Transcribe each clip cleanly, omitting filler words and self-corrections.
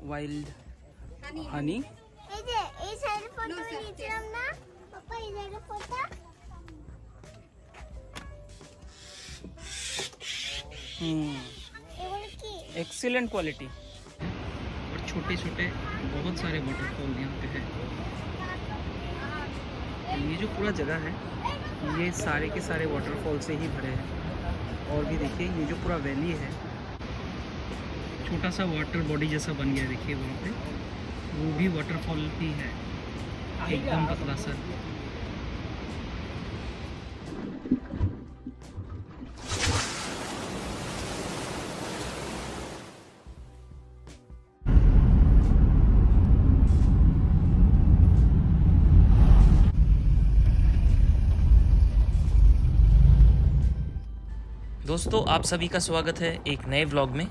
wild honey. Excellent quality. और छोटे छोटे बहुत सारे वाटरफॉल यहाँ पे है। ये जो पूरा जगह है ये सारे के सारे वाटरफॉल से ही भरे हैं। और भी देखिए ये जो पूरा वैली है, छोटा सा वाटर बॉडी जैसा बन गया, देखिए वहाँ पे वो भी वाटरफॉल ही है, एकदम पतला सा। दोस्तों, आप सभी का स्वागत है एक नए व्लॉग में।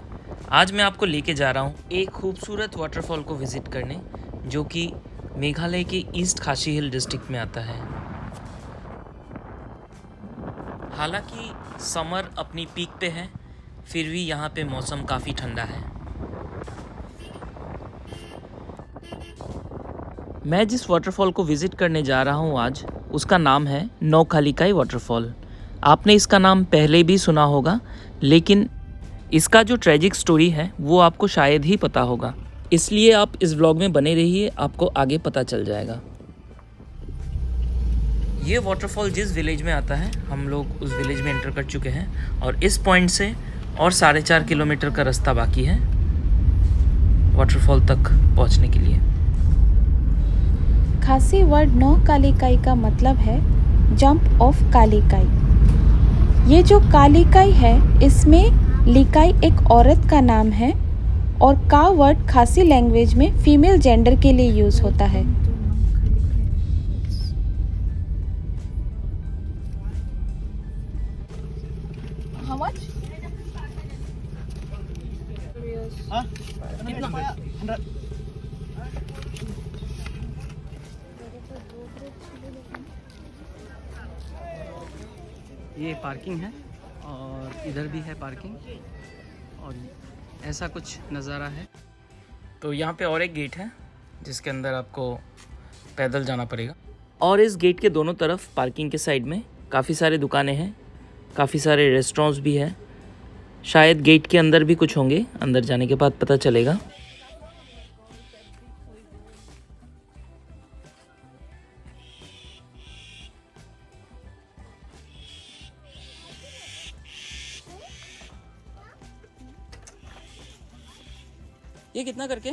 आज मैं आपको लेके जा रहा हूँ एक खूबसूरत वाटरफॉल को विज़िट करने, जो कि मेघालय के ईस्ट खासी हिल डिस्ट्रिक्ट में आता है। हालांकि समर अपनी पीक पे है, फिर भी यहाँ पे मौसम काफ़ी ठंडा है। मैं जिस वाटरफॉल को विज़िट करने जा रहा हूँ आज, उसका नाम है नौखालीकाई वाटरफॉल। आपने इसका नाम पहले भी सुना होगा, लेकिन इसका जो ट्रेजिक स्टोरी है वो आपको शायद ही पता होगा, इसलिए आप इस व्लॉग में बने रहिए, आपको आगे पता चल जाएगा। ये वाटरफॉल जिस विलेज में आता है, हम लोग उस विलेज में एंटर कर चुके हैं और इस पॉइंट से और 4.5 किलोमीटर का रास्ता बाकी है वाटरफॉल तक पहुंचने के लिए। खासी वर्ड नौखालीकाई का मतलब है जंप ऑफ कालीकाई। ये जो कालीकाई है, इसमें लिकाई एक औरत का नाम है और का वर्ड खासी लैंग्वेज में फीमेल जेंडर के लिए यूज होता है। How much? ये पार्किंग है और इधर भी है पार्किंग, और ऐसा कुछ नज़ारा है। तो यहाँ पे और एक गेट है जिसके अंदर आपको पैदल जाना पड़ेगा, और इस गेट के दोनों तरफ पार्किंग के साइड में काफ़ी सारे दुकानें हैं, काफ़ी सारे रेस्टोरेंट्स भी हैं। शायद गेट के अंदर भी कुछ होंगे, अंदर जाने के बाद पता चलेगा। ये कितना करके?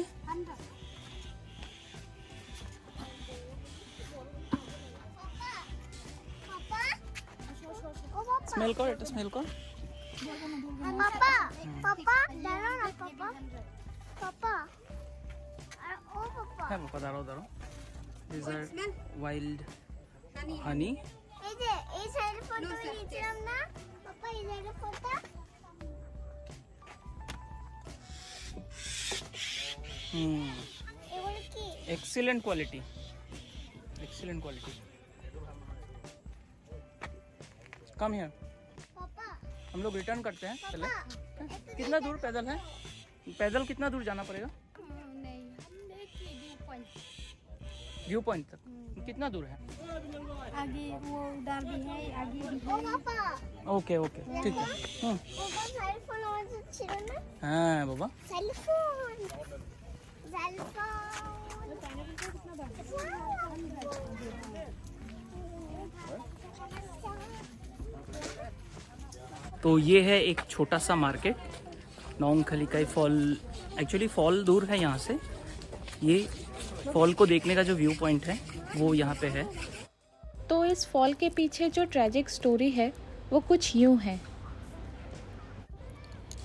स्मेल कर, এটা स्मेल कर। पापा पापा दाঁড়াও না पापा पापा আর ও पापा হ্যাঁ পাপা, দাঁড়াও দাঁড়াও। These are wild honey. এই যে এই সাইডে ফটো নিয়েছিলাম না পাপা, এই জায়গা ফটো। এগুলো কি? Excellent quality, excellent quality. Come here. पापा हम लोग रिटर्न करते हैं पहले। कितना दूर पैदल है? पैदल कितना दूर जाना पड़ेगा? नहीं, व्यू पॉइंट तक कितना दूर है? आगे वो उधर भी है, आगे भी है। ओ पापा ओके ओके, ठीक है। पापा सेल फोन आवाज ছিল না? हाँ बाबा, सेल फोन सेल फोन। तो ये है एक छोटा सा मार्केट, नौखालीकाई फॉल। एक्चुअली फॉल दूर है यहाँ से, ये फॉल को देखने का जो व्यू पॉइंट है वो यहाँ पे है। तो इस फॉल के पीछे जो ट्रेजिक स्टोरी है वो कुछ यूँ है।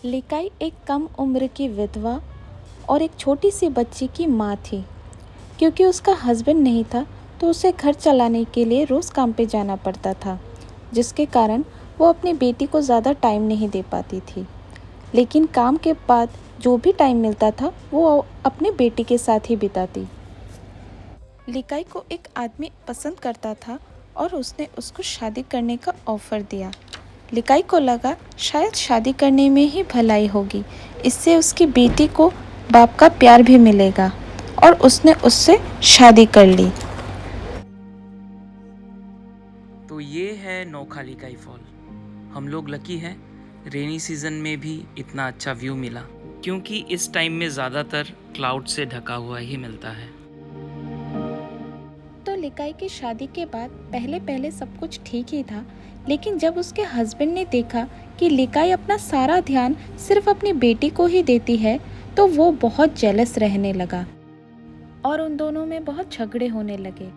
लिकाई एक कम उम्र की विधवा और एक छोटी सी बच्ची की माँ थी। क्योंकि उसका हस्बैंड नहीं था तो उसे घर चलाने के लिए रोज़ काम पे जाना पड़ता था, जिसके कारण वो अपनी बेटी को ज़्यादा टाइम नहीं दे पाती थी। लेकिन काम के बाद जो भी टाइम मिलता था वो अपनी बेटी के साथ ही बिताती। लिकाई को एक आदमी पसंद करता था और उसने उसको शादी करने का ऑफ़र दिया। लिकाई को लगा शायद शादी करने में ही भलाई होगी, इससे उसकी बेटी को बाप का प्यार भी मिलेगा और उसने उससे शादी कर ली। तो ये है नोखाली काई फॉल। हम लोग लकी हैं, रेनी सीजन में भी इतना अच्छा व्यू मिला, क्योंकि इस टाइम में ज़्यादातर क्लाउड से ढका हुआ ही मिलता है। तो लिकाई की शादी के बाद पहले पहले सब कुछ ठीक ही था, लेकिन जब उसके हस्बैंड ने देखा कि लिकाई अपना सारा ध्यान सिर्फ अपनी बेटी को ही देती है, तो वो बहुत जेलस रहने लगा और उन दोनों में बहुत झगड़े होने लगे।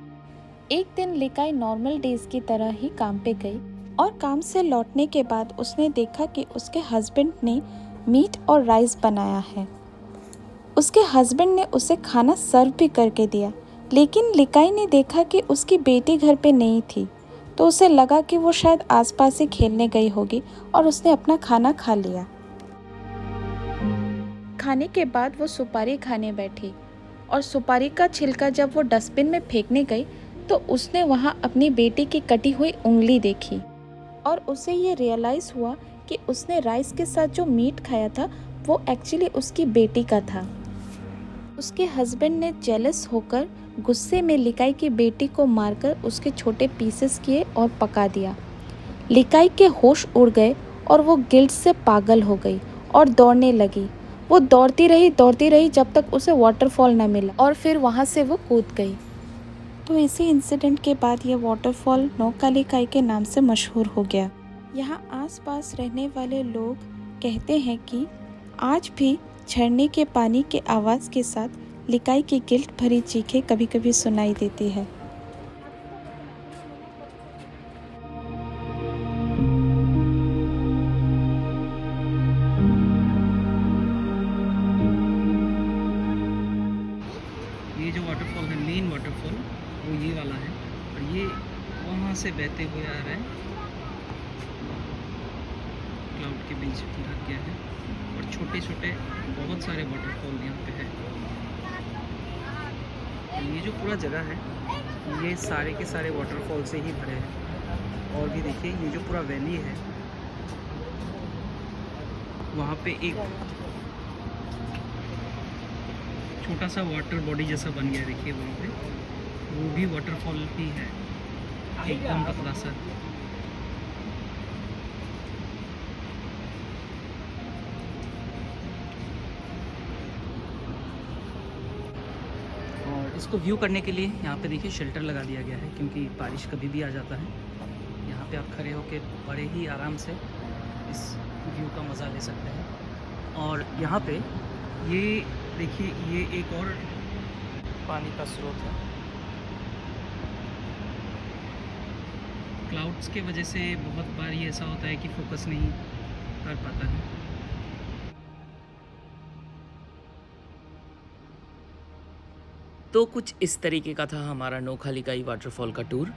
एक दिन लिकाई नॉर्मल डेज की तरह ही काम पे गई और काम से लौटने के बाद उसने देखा कि उसके हस्बैंड ने मीट और राइस बनाया है। उसके हस्बैंड ने उसे खाना सर्व भी करके दिया, लेकिन लिकाई ने देखा कि उसकी बेटी घर पे नहीं थी, तो उसे लगा कि वो शायद आसपास ही खेलने गई होगी और उसने अपना खाना खा लिया। खाने के बाद वो सुपारी खाने बैठी और सुपारी का छिलका जब वो डस्टबिन में फेंकने गई तो उसने वहाँ अपनी बेटी की कटी हुई उंगली देखी और उसे ये रियलाइज़ हुआ कि उसने राइस के साथ जो मीट खाया था वो एक्चुअली उसकी बेटी का था। उसके हस्बैंड ने जेलस होकर गुस्से में लिकाई की बेटी को मारकर उसके छोटे पीसेस किए और पका दिया। लिकाई के होश उड़ गए और वो गिल्ट से पागल हो गई और दौड़ने लगी। वो दौड़ती रही जब तक उसे वाटरफॉल न मिला और फिर वहाँ से वो कूद गई। तो इसी इंसिडेंट के बाद ये वाटरफॉल नोखाली काई के नाम से मशहूर हो गया। यहाँ आसपास रहने वाले लोग कहते हैं कि आज भी झरने के पानी के आवाज़ के साथ लिकाई की गिल्ट भरी चीखें कभी कभी सुनाई देती है। ये जो वाटरफॉल है, मेन वाटरफॉल, वो ये वाला है और ये वहाँ से बहते हुए आ रहा है, क्लाउड के बीच ढक गया है और छोटे छोटे बहुत सारे वाटरफॉल यहाँ पे है। और ये जो पूरा जगह है ये सारे के सारे वाटरफॉल से ही भरे हैं। और भी देखिए, ये जो पूरा वैली है वहाँ पे एक छोटा सा वाटर बॉडी जैसा बन गया है, देखिए वहाँ पे, वो भी वाटरफॉल ही है, एकदम पतला सा। और इसको व्यू करने के लिए यहाँ पे देखिए शेल्टर लगा दिया गया है, क्योंकि बारिश कभी भी आ जाता है। यहाँ पे आप खड़े होकर बड़े ही आराम से इस व्यू का मज़ा ले सकते हैं। और यहाँ पे ये देखिए, ये एक और पानी का स्रोत है। क्लाउड्स के वजह से बहुत बार ये ऐसा होता है कि फोकस नहीं कर पाता है। तो कुछ इस तरीके का था हमारा नोखाली काई वाटरफॉल का टूर।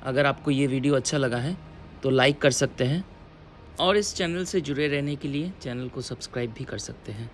अगर आपको ये वीडियो अच्छा लगा है तो लाइक कर सकते हैं और इस चैनल से जुड़े रहने के लिए चैनल को सब्सक्राइब भी कर सकते हैं।